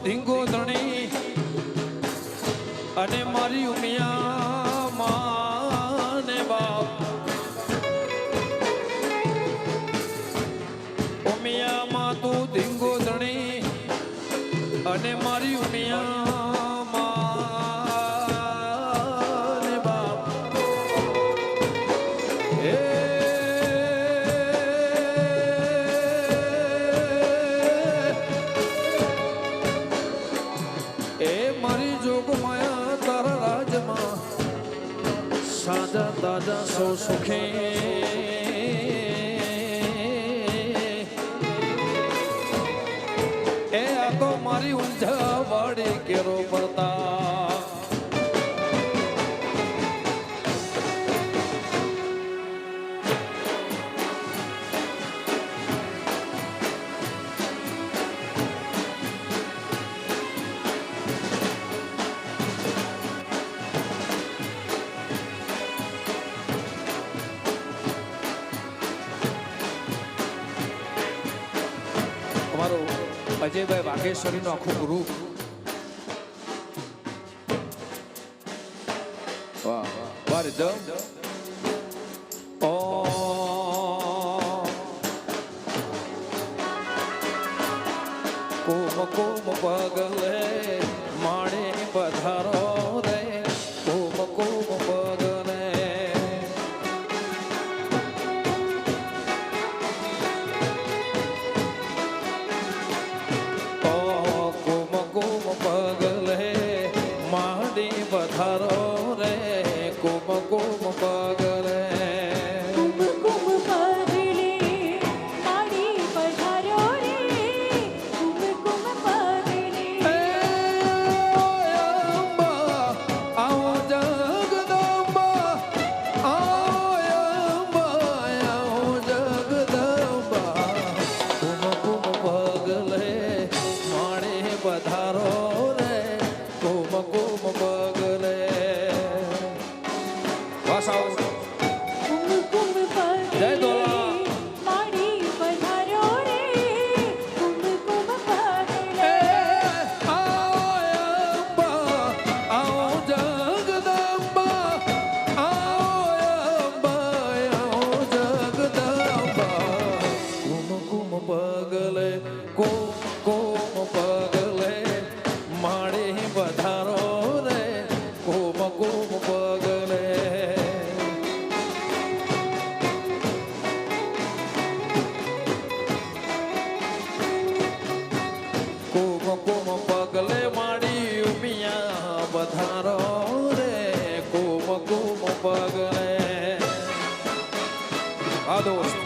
ધીંગો ધણી અને મારી ઉમિયા માને બાપ ઉમિયા માં તું ધીંગો ધણી અને મારી ઉમિયા માને બાપ મારી જોગમાયા તારા રાજમાં સાજા તાજા સૌ સુખે એ આ તો મારી ઊંઝા વાડી કેરો પડતા અજયભાઈ વાઘેશ્વરીનું આખું ગ્રુપ વાહ વાહ કોમ કોમ પગલે માણે પધારો રે કોમ કોમ પગલે પગલે માંડી પધારો રે કુમ કુમ પગલે દોસ્ત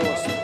દોસ્ત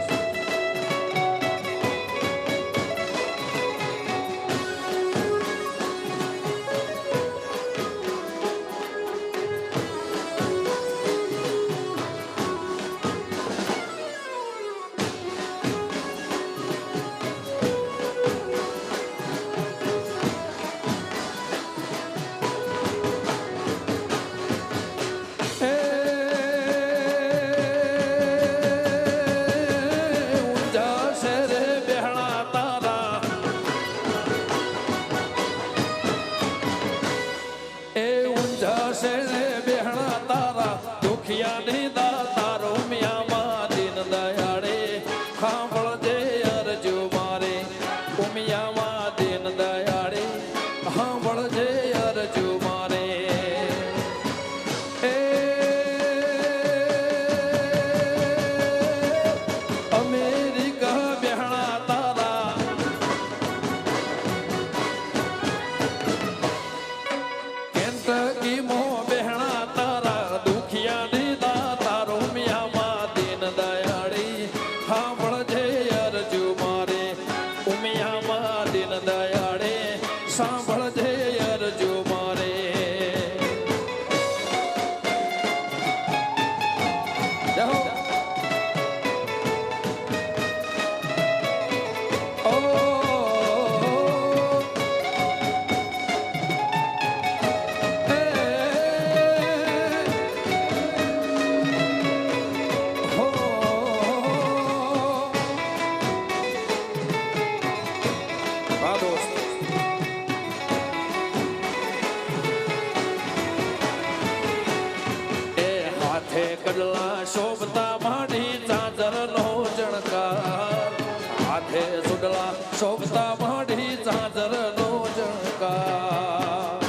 કડલા શોભતા માડી ચાદર નો જણકાર હાથે સુડલા શોભતા માડી ચાદર નો જણકાર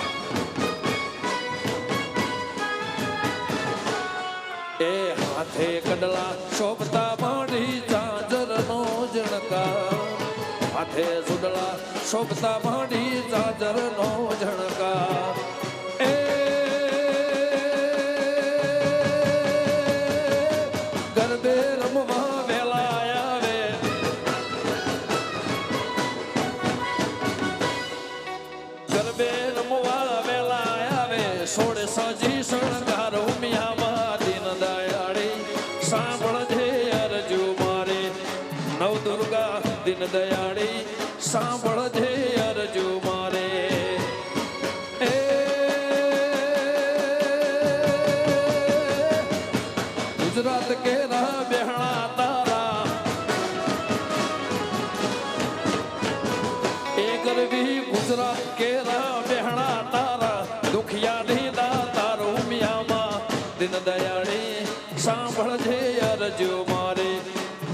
એ હાથે કડલા શોભતા માડી ચાદર નો જણકાર હાથે સુડલા શોભતા માડી ચાદર નો જણકાર સોળે સજી શણગારો મિયામાં દિન દયાળી સાંભળજે અરજુ મારે નવ દુર્ગા દિન દયાળી સાંભળજે અરજુ મારે એ ગુજરાત કેરા બેહણા તારા એ ગરવી ગુજરાત કેરા બેહણા તારા દુખિયા દિન દયાળી સાંભળજે અરજુ મારે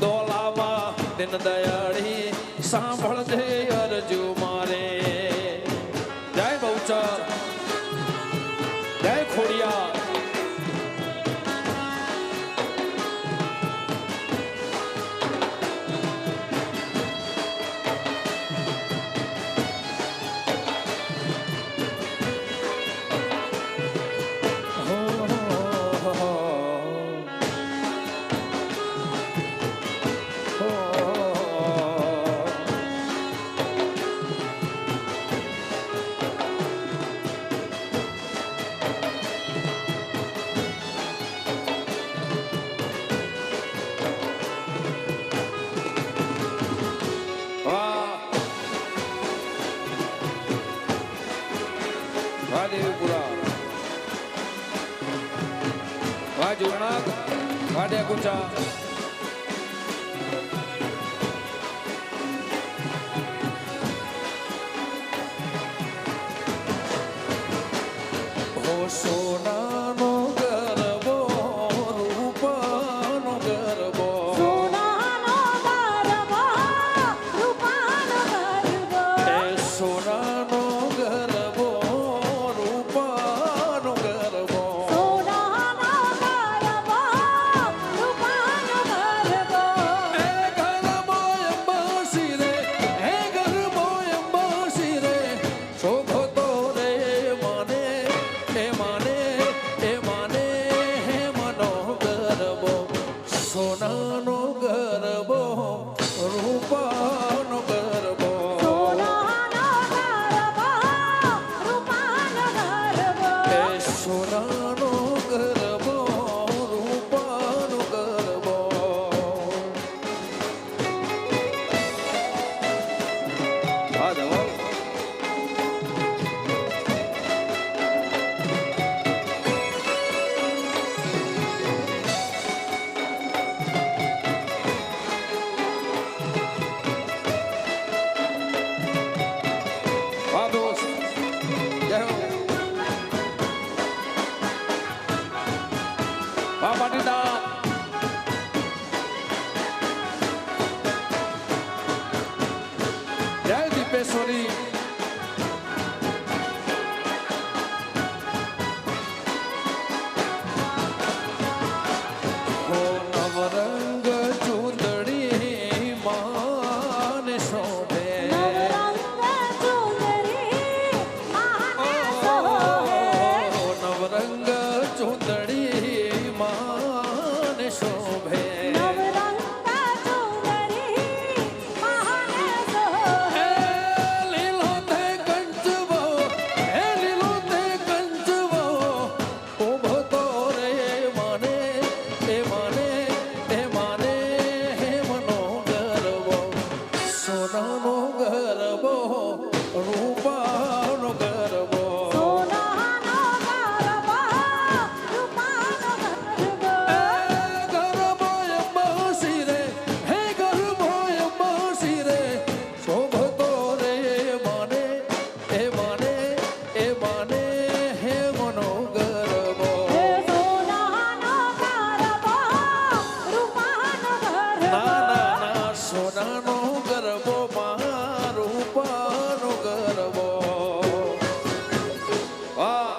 દોલાવા દિન દયાળી સાંભળજે અરજુ મારે જય બહુચર જય ખોડિયા જુનાગ વાડ્યા ગુચા હો સોનાનો ગરબો રૂપાનો ગરબો સોનાનો ગરબો રૂપાનો ગરબો એ સોનાનો ગરબો રૂપાનો ગરબો સોનાનો ગરબો રૂપાનો વાહ પાટીદાર જય દીપેશ્વરી હો નવરંગ ચૂંદડી માન શોભે નવરંગ ચુંદડી માને સોહે નવરંગ ચૂંદડી માન શોભે નવરંગ ચુંદડી માને સોહે લીલો તે કંચવો હે લીલો તે કંચવો ઉભો તો રે મને એ મને એ મને હે મનો ગરબો સોનાનો ગરબો રૂપાનો ગરબો સોનાનો ગરબો રૂપાનો ગરબો ગરબો અંબાસી રે હે ગરબો અંબાસી રે શોભતો રે મને એ મને એ મને હે મનો ગરબો હે સોનાનો ગરબો રૂપાનો ના ગરબો ના ના સોનાનો ગરબો માં રૂપાનો ગરબો વાહ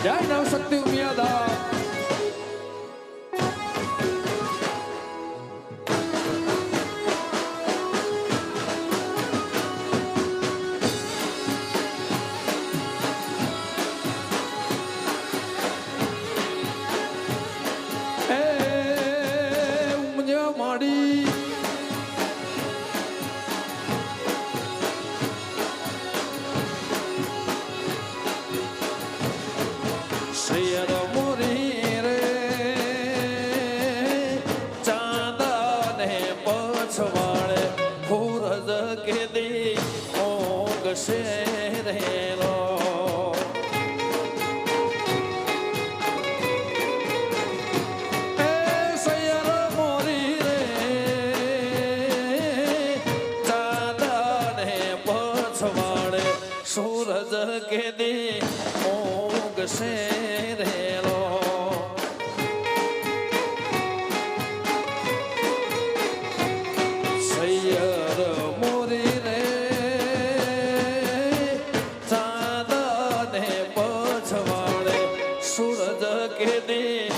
જય નવશક્તિ ઉમિયાદા એ ઉમજા માડી શેર મોરી રે ચાંદાને પછવાડે ફૂરજ કે દી ઓગ શેરેલો એ શેર મોરી રે ચાંદાને પછવાડે સૂરજ કે દી ઓગ શેરેલો સૈયર મોરી રે ચાંદને પછવાડે સૂરજ કે દી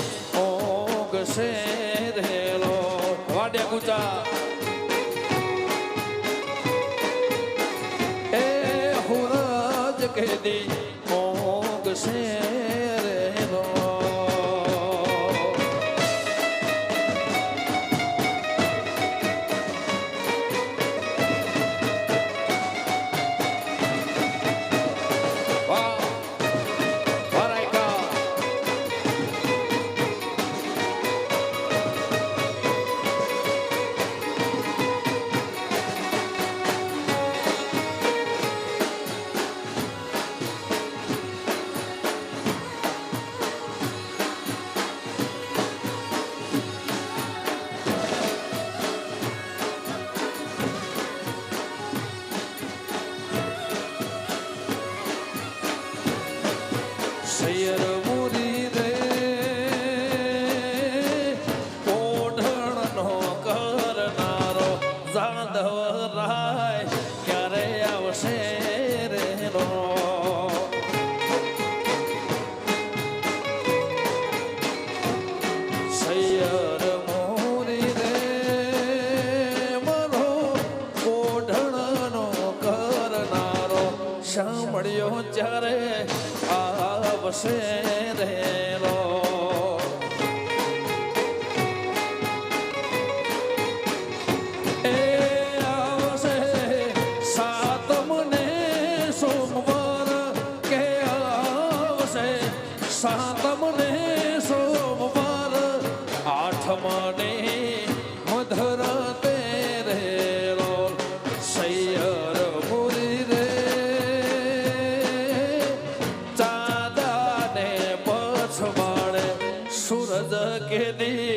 ઓગ શેરેલો વાડ્યા ગુચા એ હુરજ કે દી ઓગ શેરેલો વાહ વરાયકા શેર મોરી રે ઓઢણનો કરનારો જાદવ રાય ક્યારે આવશે રેનો શેર મોરી રે મનો ઓઢણનો કરનારો સાંભળ્યો જ્યારે આવશે રેલો એ આવશે સાતમને સોમવાર કે આવશે સાતમને સોમવાર આઠમને મધર તેરેલો સૈયર મુરી રે ચાંદાને પછવાડે સૂરજ કે દી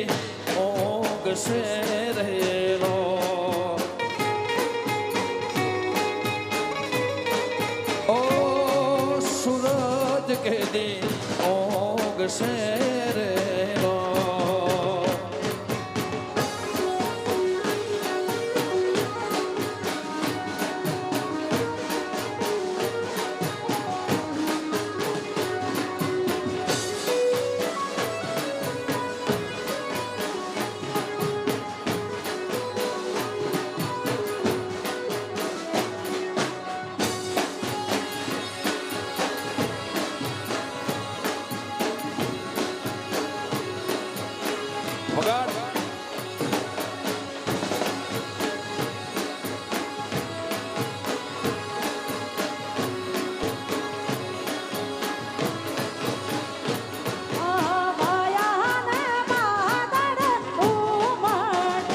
ઓગ શેરેલો જ કેદી ઓગશે રે લો. વગાડ. માયાને માદળ ઉમટ્યા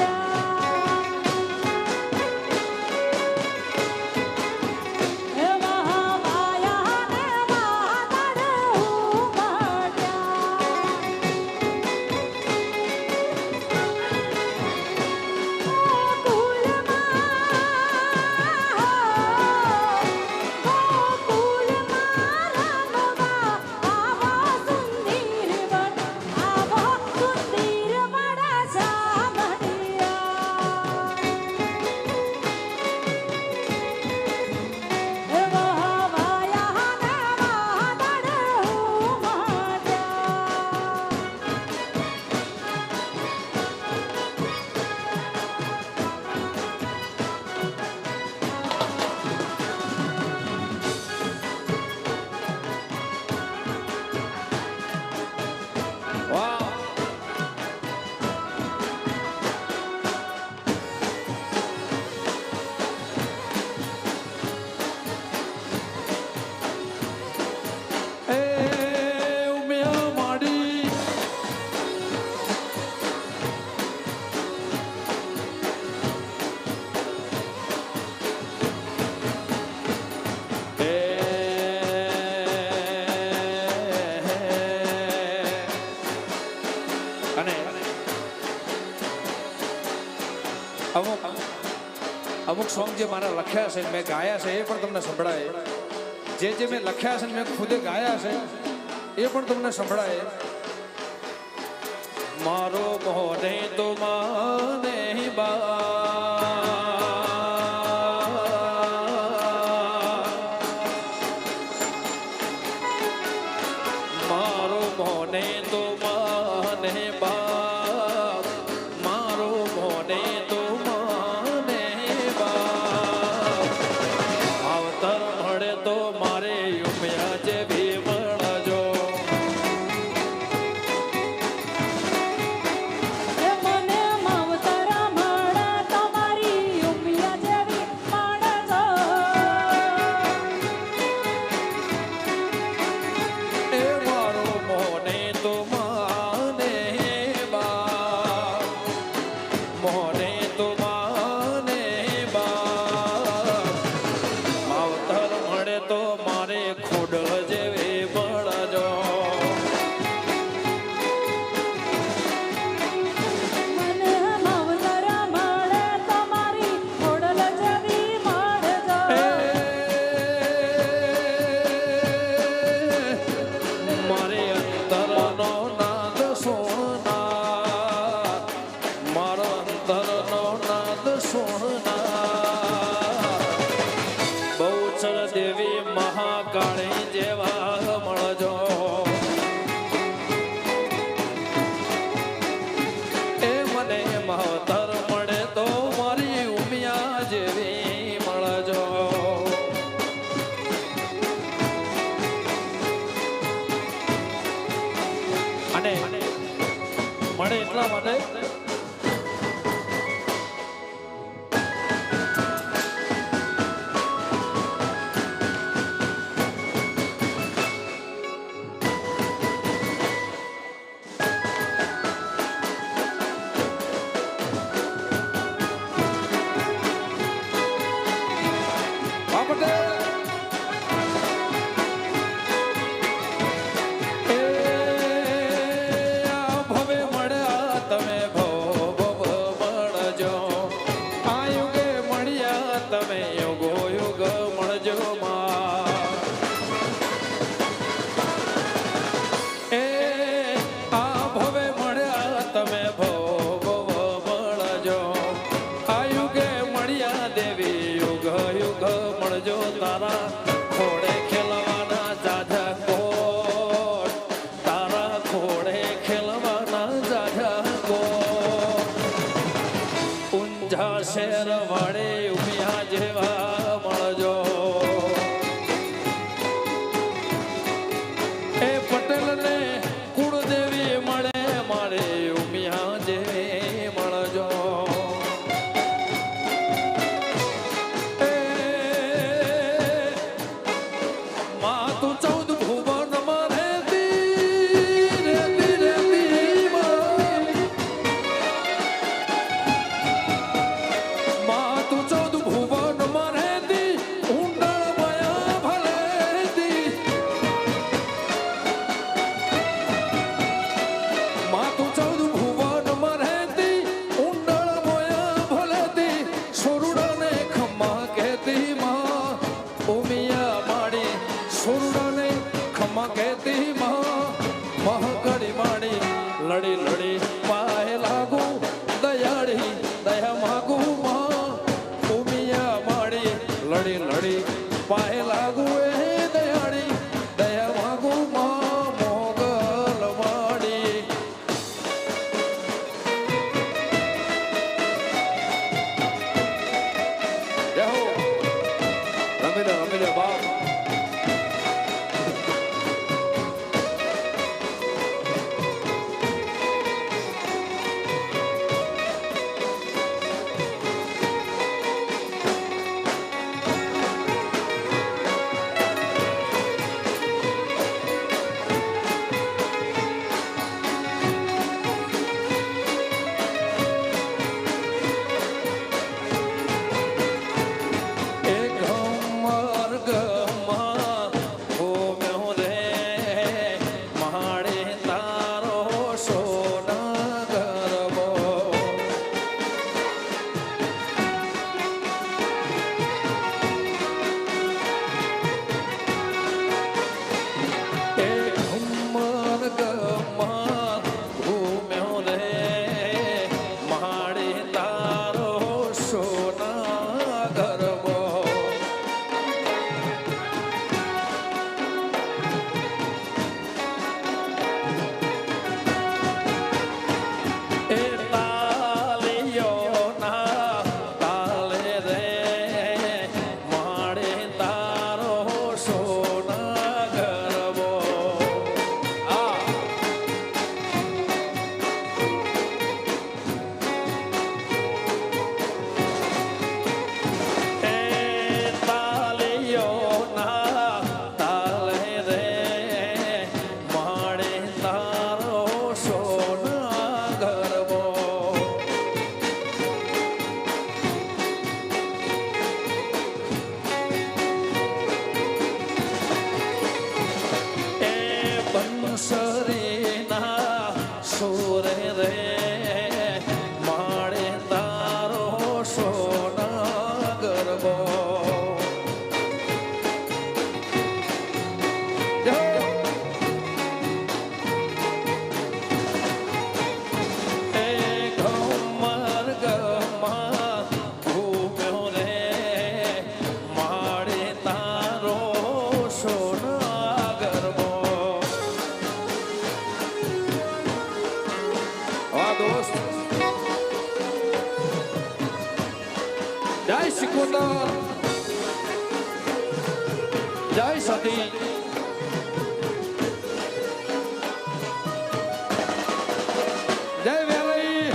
એવા માયાને માદળ વાહ. એ ઉમિયા માડી અને અમુક સોંગ જે મારા લખ્યા છે મેં ગાયા છે એ પણ તમને સંભળાય. જે મેં લખ્યા છે મેં ખુદે ગાયા છે એ પણ તમને સંભળાય. મારો મોને તો માને બા મારો મોને તો માને બાપ મારો મોને તો માને બાપ આવતર મળે તો મારે ઉમિયા જેવી મળજો. મને માવતર મળે તમારી ઉમિયા જેવી મળજો. એ મારો મોને તો માને બાપ મોને તો માને બાપ માવતર મળે તો મારે ખોડલ જેવી મળજો. મને માવતર મળે તમારી ખોડલ જેવી મળજો. મારે અંતરનો નાદ સોના મારો અંતરનો નાદ સોના બહુચર દેવી મહાકાળી જેવા મળજો. એ મને માવતર મળે તો મારી ઉમિયા જેવી મળજો. અને મળે એટલા માટે બાપટે ભવે મળ્યા તમે ભવ મળજો. આ યુગે મળ્યા તમે યુગો યુગ મળજો માં. ખોડે ખેલવાના જાજા કોટ તારા ખોડે ખેલવાના જાજા કોટ ઊંઝા શેર વાળે ઉમિયા જેવા મળજો એ પટેલ ને કુળદેવી મળે મારે ઉમિયા જેવી મળજો એ માં તું 14 ભુવન માં રહેતી માં તું 14 ભુવન માં રહેતી ઊંડાણ માયા ભલેતી માં તું 14 ભુવન માં રહેતી ઊંડાણ માયા ભલેતી સોરુડાને ખમ્મા કહેતી માં ઉમિયા માડી સોરુડાને ખમ્મા કહેતી માં મહકડી માડી લડી લડી પાય લાગુ દયાળી દયા માગુ માં ઉમિયા માડી લડી લડી પાય લાગુ એ દયાળી દયા માગુ માં મોગલ માડી જય હો રમી લે બાપ જય સિકોદર જય સતી જય વેલઈ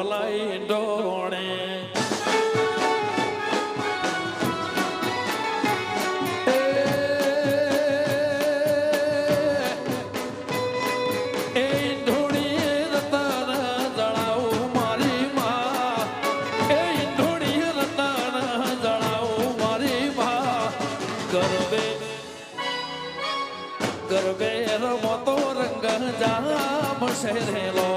ભલાઈ ડોણે એ ઈંધોણી રતન જણાવું મારી માં એ ઈંધોણી રતન જણાવું મારી માં ગરબે ગરબે રમતો રંગ જામ શેરેલો